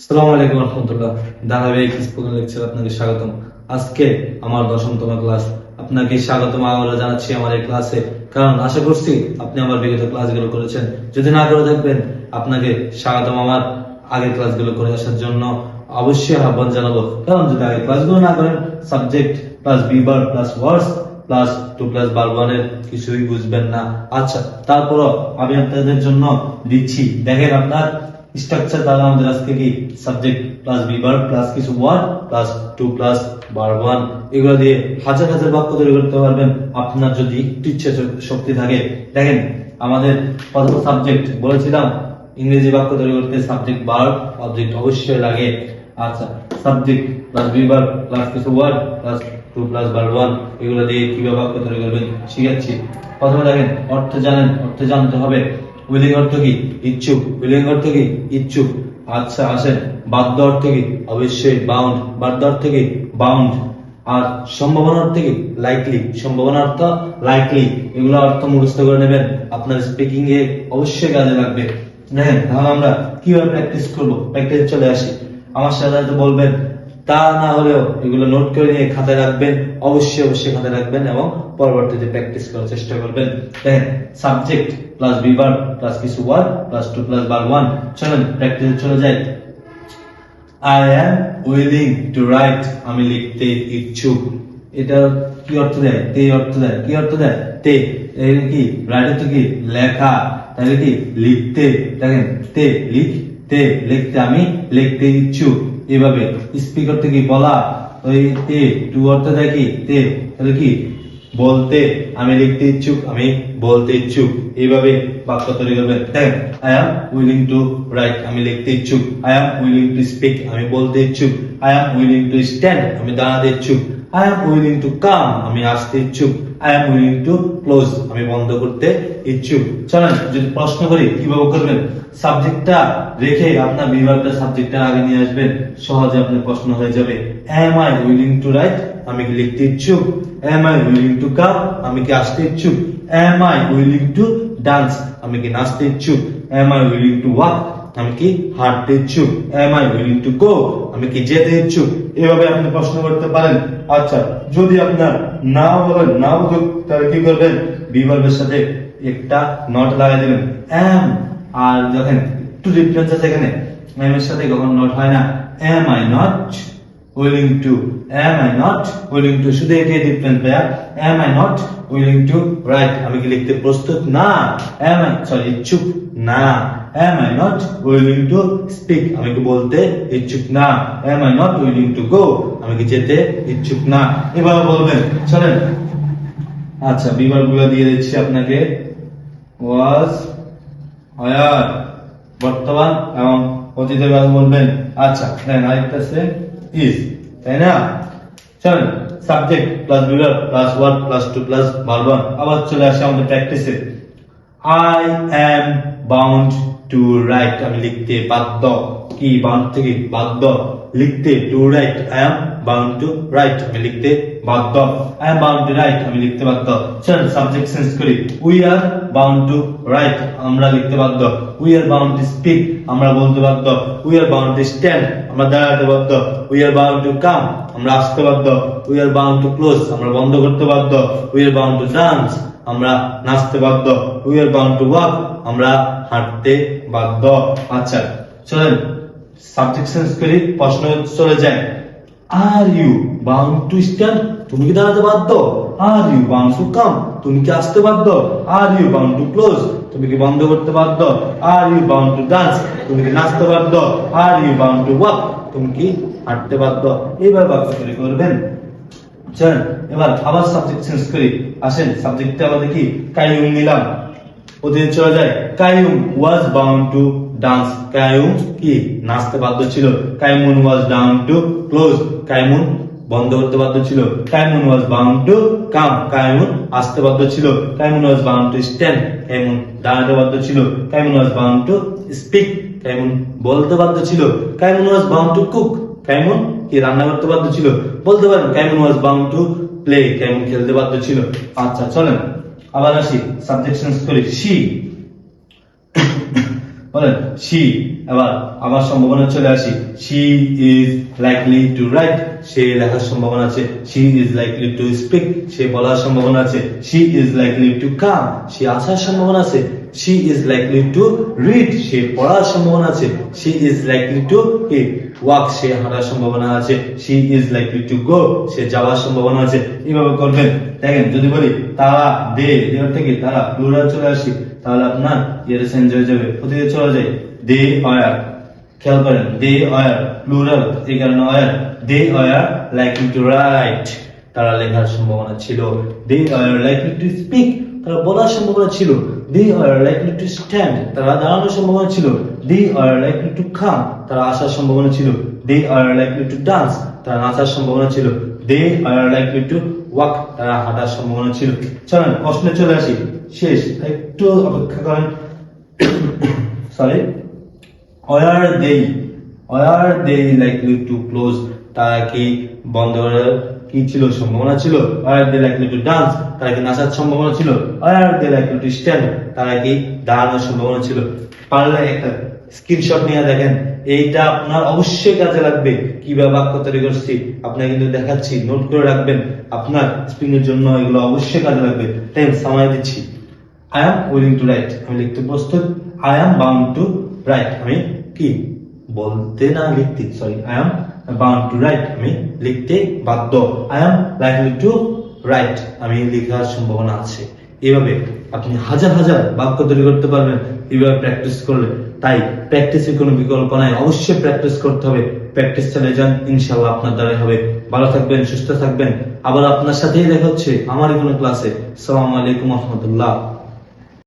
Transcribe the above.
আসসালামু আলাইকুম রহমতুল্লাহ। ধারাবাহিক স্পোকেন লেকচার আপনাকে স্বাগতম। আজকে আমার 10তম ক্লাস। আপনাকে স্বাগতম আবারও জানাচ্ছি আমার এই ক্লাসে, কারণ আশা করছি আপনি আমার বিগত ক্লাসগুলো করেছেন। যদি না করে থাকবেন, আপনাকে স্বাগতম আমার আগের ক্লাসগুলো করে আসার জন্য অবশ্যই আহ্বান জানাবো। কারণ যদি আগের ক্লাসগুলো না করেন, সাবজেক্ট প্লাস বিভার প্লাস ওয়ার্ডস প্লাস 2 প্লাস বার 1 এর কিছুই বুঝবেন না। আচ্ছা, তারপরও আমি আপনাদের জন্য দিচ্ছি, দেখেন আপনার স্ট্রাকচার দ্বারা আমাদের আজকে কি সাবজেক্ট প্লাস বিভার প্লাস কিছু ওয়ার্ড প্লাস 2 প্লাস বার 1, এগুলো দিয়ে হাজার হাজার বাক্য তৈরি করতে পারবেন আপনার যদি একটু ইচ্ছা শক্তি থাকে। দেখেন, আমাদের প্রথম সাবজেক্ট বলেছিলাম, ইংরেজি বাক্য তৈরি করতে সাবজেক্ট ভার্ব অবজেক্ট অবশ্যই লাগে। আচ্ছা, সাবজেক্ট প্লাস বিভার প্লাস কিছু ওয়ার্ড প্লাস 2 প্লাস বার 1, এগুলো দিয়ে কিভাবে বাক্য তৈরি করবেন শিখাচ্ছি। প্রথমে দেখেন, অর্থ জানেন, অর্থ জানতে হবে। উইলিং অর্থ কি? ইচ্ছুক। উইলিং অর্থ কি? ইচ্ছুক। আচ্ছা আসেন, বাধ্য অর্থ কি? অবশ্যই বাউন্ড। বাধ্য অর্থ কি? বাউন্ড। আর সম্ভাবনা অর্থ কি? লাইকলি। সম্ভাবনা অর্থ লাইকলি। এগুলো অর্থ মুখস্থ করে নেবেন, আপনার স্পিকিং এ অবশ্যই কাজে লাগবে। দেখেন, তাহলে আমরা কিভাবে প্র্যাকটিস করব? প্র্যাকটিস চলে আসি। আমার সাথে বলবেন, তা না হলেও এগুলো নোট করে নিয়ে খাতায় রাখবেন, অবশ্যই অবশ্যই খাতায় রাখবেন এবং পরবর্তীতে প্র্যাকটিস করার চেষ্টা করবেন। দেখেন, সাবজেক্ট প্লাস বিভার প্লাস কিছু ওয়ার্ড প্লাস 2 প্লাস বার 1। চলেন প্র্যাকটিসে চলে যাই। I am willing to write, আমি লিখতে ইচ্ছুক। এটা কি অর্থ দেয়? তে অর্থ দেয়। কি অর্থ দেয়? তে। এর কি রাইট অর্থ কি? লেখা। তাহলে কি লিখতে। দেখেন, তে লিখতে, লিখতে আমি লিখতে ইচ্ছুক। এভাবে স্পিক অর্থ কি? বলা। ওই তে টু অর্থ দেয় কি? তে। তাহলে কি? বলতে, আমি লিখতে ইচ্ছুক, আমি বলতে ইচ্ছুক। এইভাবে বাক্য তৈরি করবেন। দেখেন, I am willing to write, আমি লিখতে ইচ্ছুক। I am willing to speak, আমি বলতে ইচ্ছুক। I am willing to stand, আমি দাঁড়াতে ইচ্ছুক। I am willing to come, আমি আসতে ইচ্ছুক। I am willing to close, আমি বন্ধ করতে ইচ্ছুক। চলেন যদি প্রশ্ন করি, কিভাবে করবেন? সাবজেক্টটা রেখে আপনার বিভাগটা সাবজেক্টটা আগে নিয়ে আসবেন, সহজে আপনার প্রশ্ন হয়ে যাবে। Am I willing to write, আমি কি লিখতে ইচ্ছুক? Am I willing to come, আমি কি আসতে ইচ্ছুক? Am I willing to dance, আমি কি নাচতে ইচ্ছুক? Am I willing to walk, আমি কি হাঁটতে ইচ্ছুক? Am I willing to go, আমি কি যেতে ইচ্ছুক? এভাবে আপনি প্রশ্ন করতে পারেন। আচ্ছা, যদি আপনার না বলেন, না বুঝুক, তাহলে কি করবেন? বিভাগের সাথে একটা নট লাগাই দেবেন। অ্যাম, আর দেখেন একটু ডিফারেন্স আছে এখানে, এম এর সাথে কখন নট হয় না। Am I not willing to, am I not willing to, শুধু এটাই ডিফারেন্স ভাইয়া। am I not willing to write, আমি কি লিখতে প্রস্তুত না। am I ইচ্ছুক না। am I not willing to speak, আমি কি বলতে ইচ্ছুক না। am I not willing to go, আমি কি যেতে ইচ্ছুক না। এভাবে বলবেন। চলেন, আচ্ছা বিভাগগুলো দিয়ে দিচ্ছি আপনাকে। was, where, বর্তমান এবং অতীতের কথা বলবেন। আচ্ছা দেন আরেকটা আছে is, তাই না? চলেন, subject plus be verb plus word plus 2 plus বার 1। আবার চলে আসে আমাদের প্র্যাকটিসে। I am bound to write, আমি লিখতে বাধ্য। কি বাউন্ড থেকে? বাধ্য। লিখতে to write, I am bound to write, আমি লিখতে বাধ্য। I am bound to write, আমি লিখতে বাধ্য। চলেন সাবজেক্ট চেঞ্জ করি। We are bound to write, আমরা লিখতে বাধ্য। We are bound to speak, আমরা বলতে বাধ্য। We are bound to stand, আমরা দাঁড়াতে বাধ্য। We are bound to come, আমরা আসতে বাধ্য। We are bound to close, আমরা বন্ধ করতে বাধ্য। We are bound to dance, আমরা নাচতে বাধ্য। We are bound to walk, আমরা হাঁটতে বাধ্য। আচ্ছা চলেন সাবজেক্ট চেঞ্জ করি, প্রশ্ন চলে যায়। Are you bound to stand, তুমি কি দাঁড়াতে বাধ্য? Are you bound to come, তুমি কি আসতে বাধ্য? Are you bound to close, তুমি কি বন্ধ করতে বাধ্য? Are you bound to dance, তুমি কি নাচতে বাধ্য? Are you bound to walk, তুমি কি হাঁটতে বাধ্য? এইভাবে বাক্য তৈরি করবেন। চলেন এবার আবার সাবজেক্ট চেঞ্জ করি। আসেন সাবজেক্টটা আবার দেখি। কাইয়ুম নিলাম, ওদিকে চলে যায়। Qayyum was bound to dance, Qayyum কি নাচতে বাধ্য ছিল। Kaimun was bound to close, Kaimun বন্ধ করতে বাধ্য ছিল। কাইমুন ওয়াজ বাউন্ড টু কাম, কাইমুন আসতে বাধ্য ছিল। Kaimun was bound to stand, Kaimun দাঁড়াতে বাধ্য ছিল। Kaimun was bound to speak, Kaimun বলতে বাধ্য ছিল। Kaimun was bound to cook, Kaimun কি রান্না করতে বাধ্য ছিল। বলতে পারেন Kaimun was bound to play, Kaimun খেলতে বাধ্য ছিল। আচ্ছা চলেন আবার আসি, সাবজেক্ট চেঞ্জ করি। শি বলেন শি। এবার আবার সম্ভাবনা চলে আসি, she is likely to write, সে লেখার সম্ভাবনা আছে। She is likely to speak, সে বলার সম্ভাবনা আছে। She is likely to come, সে আসার সম্ভাবনা আছে। She is likely to read, সে পড়ার সম্ভাবনা আছে। She is likely to walk, সে হাঁটার সম্ভাবনা আছে। She is likely to go, সে যাওয়ার সম্ভাবনা আছে। এইভাবে করবেন। দেখেন যদি বলি তারা, দে, এর থেকে তারা প্লুরাল চলে আসি, তাহলে আপনার ইয়েটা চেঞ্জ হয়ে যাবে, প্রতিদিন চলে যায় দে ওয়ার। খেয়াল করেন দে ওয়ার প্লুরাল, এই কারণে were. They were likely to write, তারা লেখার সম্ভাবনা ছিল। They were likely to speak, তারা বলার সম্ভাবনা ছিল। They are likely to stand, তারা দাঁড়ানোর সম্ভাবনা ছিল। দে আর লাইকলি টু কাম, তারা আসার সম্ভাবনা ছিল। They are likely to dance, তারা নাচার সম্ভাবনা ছিল। They are likely to walk, তারা হাঁটার সম্ভাবনা ছিল। চলেন প্রশ্নে চলে আসি, শেষ, একটু অপেক্ষা করেন। Sorry, were they likely to close, তারা কি বন্ধ করার কি ছিল সম্ভাবনা ছিল। Were they likely to dance, তারা কি নাচার সম্ভাবনা ছিল। Were they likely to stand, তারা কি দাঁড়ানোর সম্ভাবনা ছিল। পারলে একটা স্ক্রিনশট নিয়ে দেখেন, এইটা আপনার অবশ্যই কাজে লাগবে। কিভাবে বাক্য তৈরি করছি আপনাকে কিন্তু দেখাচ্ছি, নোট করে রাখবেন, আপনার স্পিনের জন্য এগুলো অবশ্যই কাজে লাগবে। তাই সময় দিচ্ছি। I am willing to write, আমি লিখতে প্রস্তুত। I am bound to write, আমি কি বলতে না লিখতে, sorry, I am bound to write, আমি লিখতে বাধ্য। I am likely to write, আমি লেখার সম্ভাবনা আছে। এইভাবে আপনি হাজার হাজার বাক্য তৈরি করতে পারবেন এইভাবে প্র্যাকটিস করলে। তাই প্র্যাকটিসের কোনো বিকল্প নাই, অবশ্যই প্র্যাকটিস করতে হবে। প্র্যাকটিস চালিয়ে যান, ইনশাআল্লাহ আপনার দ্বারাই হবে। ভালো থাকবেন, সুস্থ থাকবেন। আবার আপনার সাথেই দেখা হচ্ছে আমার কোনো ক্লাসে। আসসালামু আলাইকুম ওয়া রাহমাতুল্লাহ।